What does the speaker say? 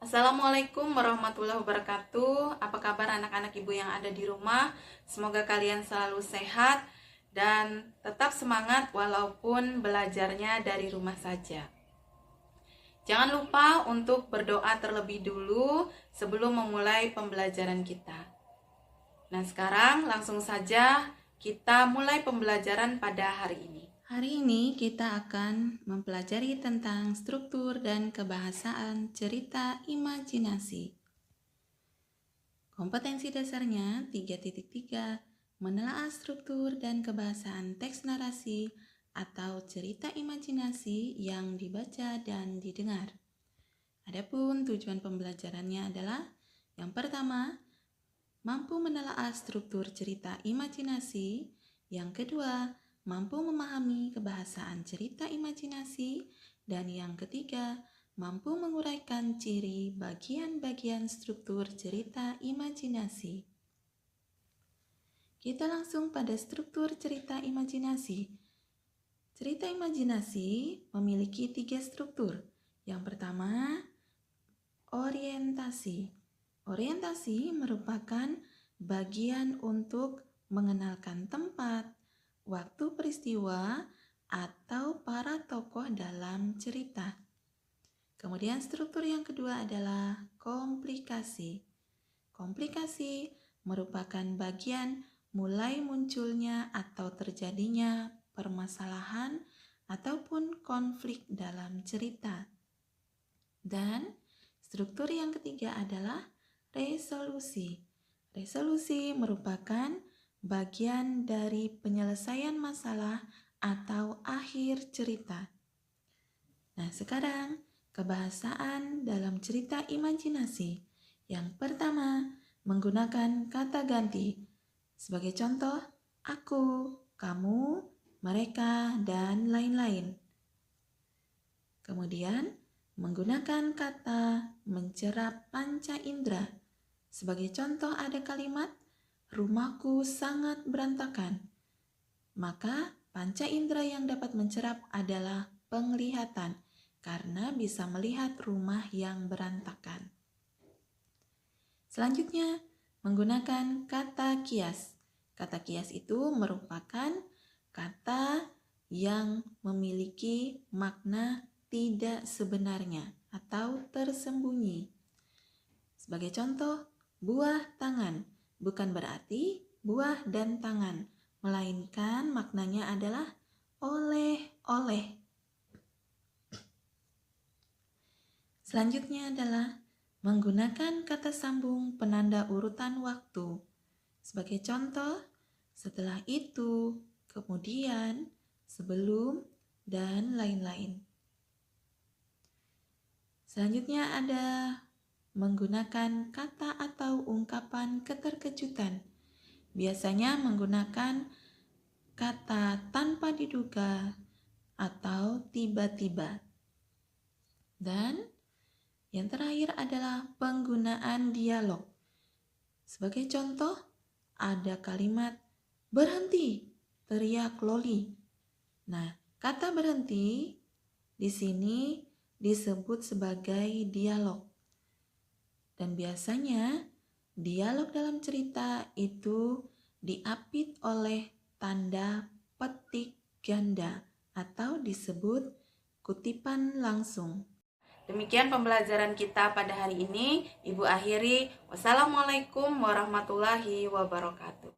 Assalamualaikum warahmatullahi wabarakatuh. Apa kabar anak-anak ibu yang ada di rumah? Semoga kalian selalu sehat dan tetap semangat walaupun belajarnya dari rumah saja. Jangan lupa untuk berdoa terlebih dulu sebelum memulai pembelajaran kita. Nah, sekarang langsung saja kita mulai pembelajaran pada hari ini. Hari ini kita akan mempelajari tentang struktur dan kebahasaan cerita imajinasi. Kompetensi dasarnya 3.3 menelaah struktur dan kebahasaan teks narasi atau cerita imajinasi yang dibaca dan didengar. Adapun tujuan pembelajarannya adalah yang pertama, mampu menelaah struktur cerita imajinasi, yang kedua, mampu memahami kebahasaan cerita imajinasi, dan yang ketiga, mampu menguraikan ciri bagian-bagian struktur cerita imajinasi. Kita langsung pada struktur cerita imajinasi. Cerita imajinasi memiliki 3 struktur. Yang pertama, orientasi. Orientasi merupakan bagian untuk mengenalkan tempat, waktu peristiwa, atau para tokoh dalam cerita. Kemudian struktur yang kedua adalah komplikasi. Komplikasi merupakan bagian mulai munculnya atau terjadinya permasalahan ataupun konflik dalam cerita. Dan struktur yang ketiga adalah resolusi. Resolusi merupakan bagian dari penyelesaian masalah atau akhir cerita. Nah, sekarang kebahasaan dalam cerita imajinasi. Yang pertama, menggunakan kata ganti. Sebagai contoh, aku, kamu, mereka, dan lain-lain. Kemudian, menggunakan kata mencerap panca indera. Sebagai contoh ada kalimat, rumahku sangat berantakan. Maka panca indera yang dapat mencerap adalah penglihatan, karena bisa melihat rumah yang berantakan. Selanjutnya, menggunakan kata kias. Kata kias itu merupakan kata yang memiliki makna tidak sebenarnya atau tersembunyi. Sebagai contoh, buah tangan bukan berarti buah dan tangan, melainkan maknanya adalah oleh-oleh. Selanjutnya adalah menggunakan kata sambung penanda urutan waktu. Sebagai contoh, setelah itu, kemudian, sebelum, dan lain-lain. Selanjutnya ada menggunakan kata atau ungkapan keterkejutan. Biasanya menggunakan kata tanpa diduga atau tiba-tiba. Dan yang terakhir adalah penggunaan dialog. Sebagai contoh, ada kalimat berhenti, teriak Loli. Nah, kata berhenti di sini disebut sebagai dialog. Dan biasanya dialog dalam cerita itu diapit oleh tanda petik ganda atau disebut kutipan langsung. Demikian pembelajaran kita pada hari ini. Ibu akhiri. Wassalamualaikum warahmatullahi wabarakatuh.